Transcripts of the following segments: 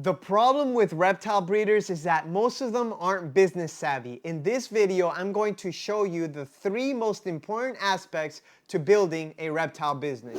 The problem with reptile breeders is that most of them aren't business savvy. In this video, I'm going to show you the 3 most important aspects to building a reptile business.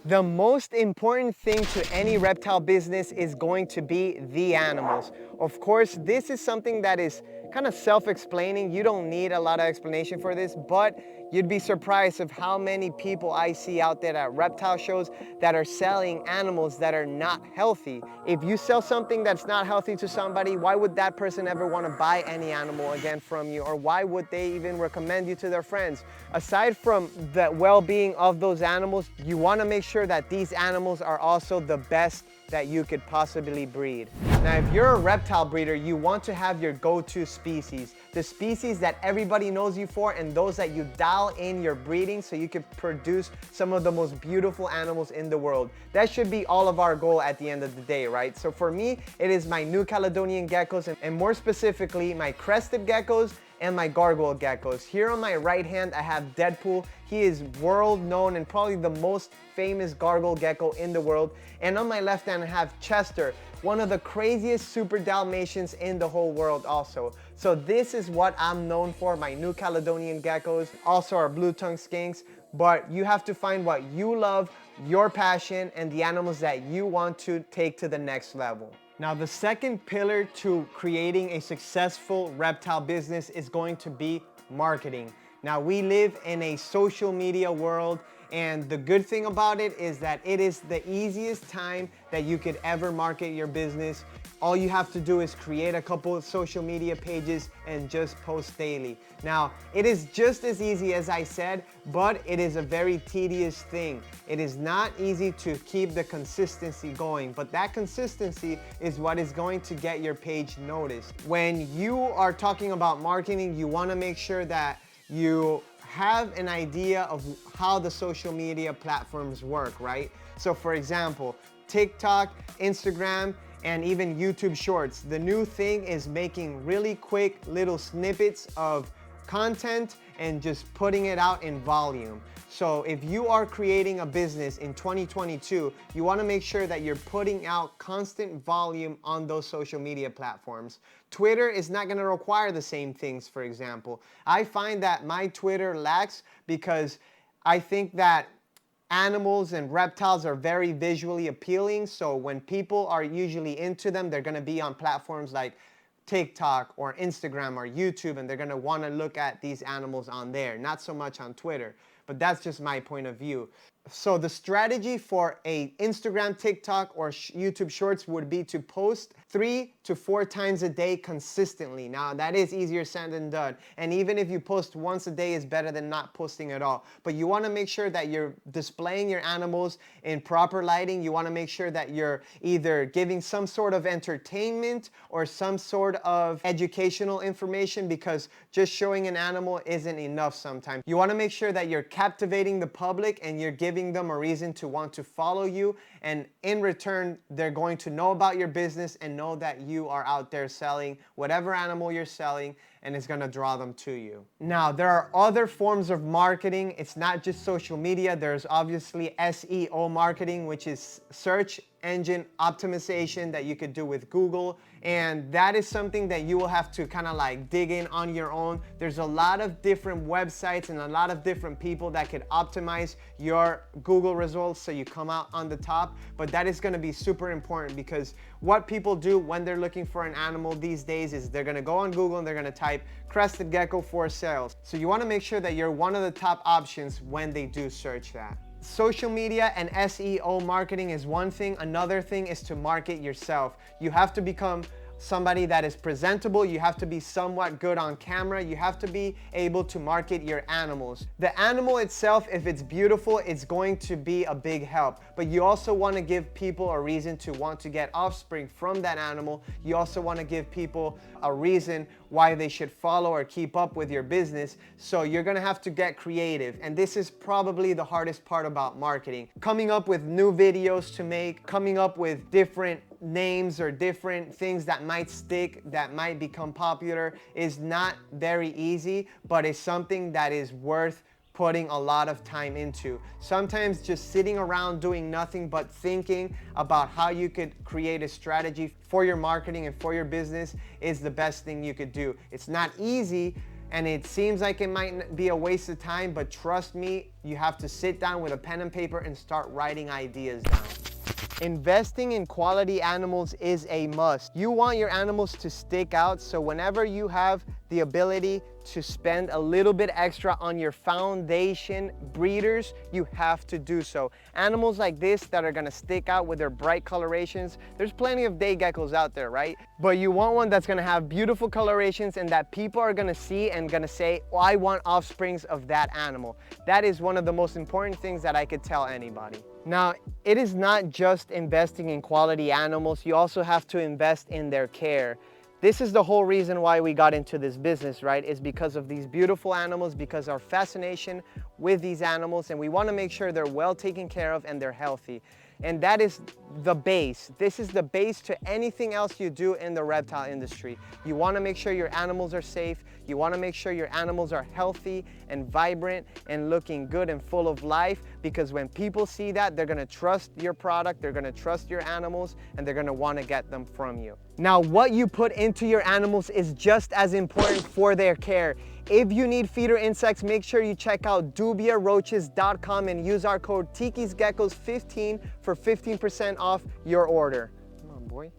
The most important thing to any reptile business is going to be the animals. Of course, this is something that is kind of self-explaining. You don't need a lot of explanation for this, but you'd be surprised of how many people I see out there at reptile shows that are selling animals that are not healthy. If you sell something that's not healthy to somebody, why would that person ever want to buy any animal again from you? Or why would they even recommend you to their friends? Aside from the well-being of those animals, you want to make sure that these animals are also the best that you could possibly breed. Now, if you're a reptile breeder, you want to have your go-to species, the species that everybody knows you for and those that you dial in your breeding so you can produce some of the most beautiful animals in the world. That should be all of our goal at the end of the day, right? So for me, it is my New Caledonian geckos and more specifically, my crested geckos and my gargoyle geckos. Here on my right hand, I have Deadpool. He is world known and probably the most famous gargoyle gecko in the world. And on my left hand, I have Chester, one of the craziest super Dalmatians in the whole world also. So this is what I'm known for, my New Caledonian geckos, also our blue-tongued skinks. But you have to find what you love, your passion, and the animals that you want to take to the next level. Now, the second pillar to creating a successful reptile business is going to be marketing. Now, we live in a social media world, and the good thing about it is that it is the easiest time that you could ever market your business. All you have to do is create a couple of social media pages and just post daily. Now, it is just as easy as I said, but it is a very tedious thing. It is not easy to keep the consistency going, but that consistency is what is going to get your page noticed. When you are talking about marketing, you want to make sure that you have an idea of how the social media platforms work, right? So for example, TikTok, Instagram, and even YouTube Shorts. The new thing is making really quick little snippets of content and just putting it out in volume. So if you are creating a business in 2022, you want to make sure that you're putting out constant volume on those social media platforms. Twitter is not going to require the same things, for example. I find that my Twitter lacks because I think that animals and reptiles are very visually appealing. So when people are usually into them, they're going to be on platforms like TikTok or Instagram or YouTube, and they're going to want to look at these animals on there, not so much on Twitter. But that's just my point of view. So the strategy for a Instagram, TikTok, or YouTube Shorts would be to post 3 to 4 times a day consistently. Now that is easier said than done. And even if you post once a day is better than not posting at all. But you want to make sure that you're displaying your animals in proper lighting. You want to make sure that you're either giving some sort of entertainment or some sort of educational information, because just showing an animal isn't enough sometimes. You want to make sure that you're captivating the public and you're giving them a reason to want to follow you, and in return they're going to know about your business and know that you are out there selling whatever animal you're selling, and it's going to draw them to you. Now, there are other forms of marketing. It's not just social media. There's obviously SEO marketing, which is search engine optimization that you could do with Google, and that is something that you will have to kind of like dig in on your own. There's a lot of different websites and a lot of different people that could optimize your Google results so you come out on the top, but that is going to be super important, because what people do when they're looking for an animal these days is they're going to go on Google and they're going to type crested gecko for sales. So you want to make sure that you're one of the top options when they do search that. Social media and SEO marketing is one thing. Another thing is to market yourself. You have to become somebody that is presentable. You have to be somewhat good on camera. You have to be able to market your animals. The animal itself, if it's beautiful, it's going to be a big help. But you also want to give people a reason to want to get offspring from that animal. You also want to give people a reason why they should follow or keep up with your business. So you're going to have to get creative. And this is probably the hardest part about marketing. Coming up with new videos to make, coming up with different names or different things that might stick, that might become popular, is not very easy, but it's something that is worth putting a lot of time into. Sometimes just sitting around doing nothing but thinking about how you could create a strategy for your marketing and for your business is the best thing you could do. It's not easy, and it seems like it might be a waste of time, but trust me, you have to sit down with a pen and paper and start writing ideas down. Investing in quality animals is a must. You want your animals to stick out, so whenever you have the ability to spend a little bit extra on your foundation breeders, you have to do so. Animals like this that are gonna stick out with their bright colorations, there's plenty of day geckos out there, right? But you want one that's gonna have beautiful colorations and that people are gonna see and gonna say, oh, I want offsprings of that animal. That is one of the most important things that I could tell anybody. Now, it is not just investing in quality animals, you also have to invest in their care. This is the whole reason why we got into this business, right? Is because of these beautiful animals, because our fascination with these animals, and we want to make sure they're well taken care of and they're healthy. And that is the base. This is the base to anything else you do in the reptile industry. You want to make sure your animals are safe. You want to make sure your animals are healthy and vibrant and looking good and full of life, because when people see that, they're going to trust your product, they're going to trust your animals, and they're going to want to get them from you. Now, what you put into your animals is just as important for their care. If you need feeder insects, make sure you check out dubiaroaches.com and use our code TikisGeckos15 for 15% off your order. Come on, boy.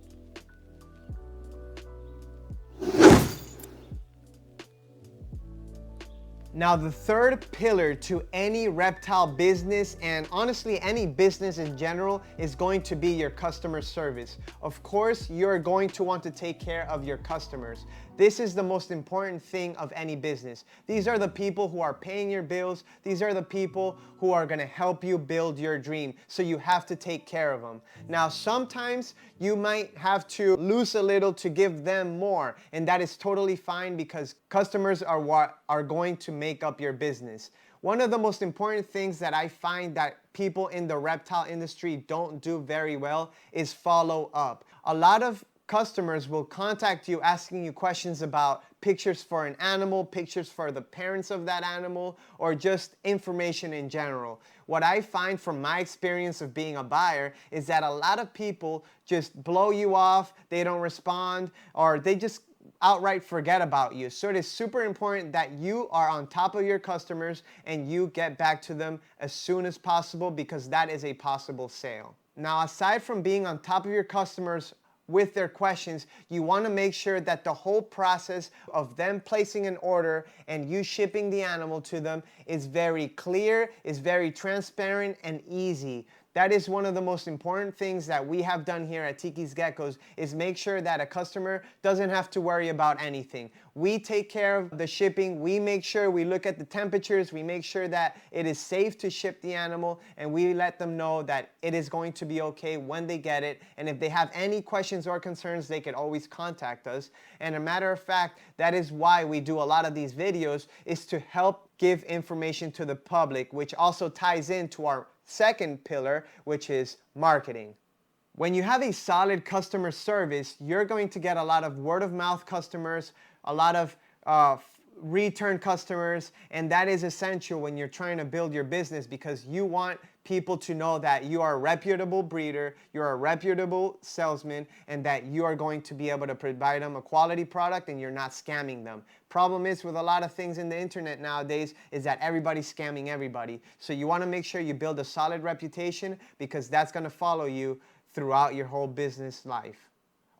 Now, the third pillar to any reptile business, and honestly any business in general, is going to be your customer service. Of course, you're going to want to take care of your customers. This is the most important thing of any business. These are the people who are paying your bills. These are the people who are going to help you build your dream. So you have to take care of them. Now, sometimes you might have to lose a little to give them more, and that is totally fine, because customers are what are going to make up your business. One of the most important things that I find that people in the reptile industry don't do very well is follow up. A lot of customers will contact you asking you questions about pictures for an animal, pictures for the parents of that animal, or just information in general. What I find from my experience of being a buyer is that a lot of people just blow you off, they don't respond, or they just outright forget about you. So it is super important that you are on top of your customers and you get back to them as soon as possible, because that is a possible sale. Now, aside from being on top of your customers with their questions, you want to make sure that the whole process of them placing an order and you shipping the animal to them is very clear, is very transparent and easy. That is one of the most important things that we have done here at TikisGeckos, is make sure that a customer doesn't have to worry about anything. We take care of the shipping, we make sure we look at the temperatures, we make sure that it is safe to ship the animal, and we let them know that it is going to be okay when they get it. And if they have any questions or concerns, they can always contact us. And a matter of fact, that is why we do a lot of these videos, is to help give information to the public, which also ties into our second pillar, which is marketing. When you have a solid customer service, you're going to get a lot of word of mouth customers, a lot of return customers, and that is essential when you're trying to build your business, because you want people to know that you are a reputable breeder, you're a reputable salesman, and that you are going to be able to provide them a quality product and you're not scamming them. Problem is with a lot of things in the internet nowadays is that everybody's scamming everybody. So you want to make sure you build a solid reputation, because that's going to follow you throughout your whole business life.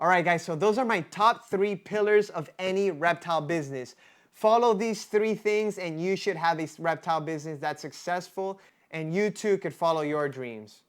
All right, guys, so those are my top 3 pillars of any reptile business. Follow these 3 things and you should have a reptile business that's successful, and you too could follow your dreams.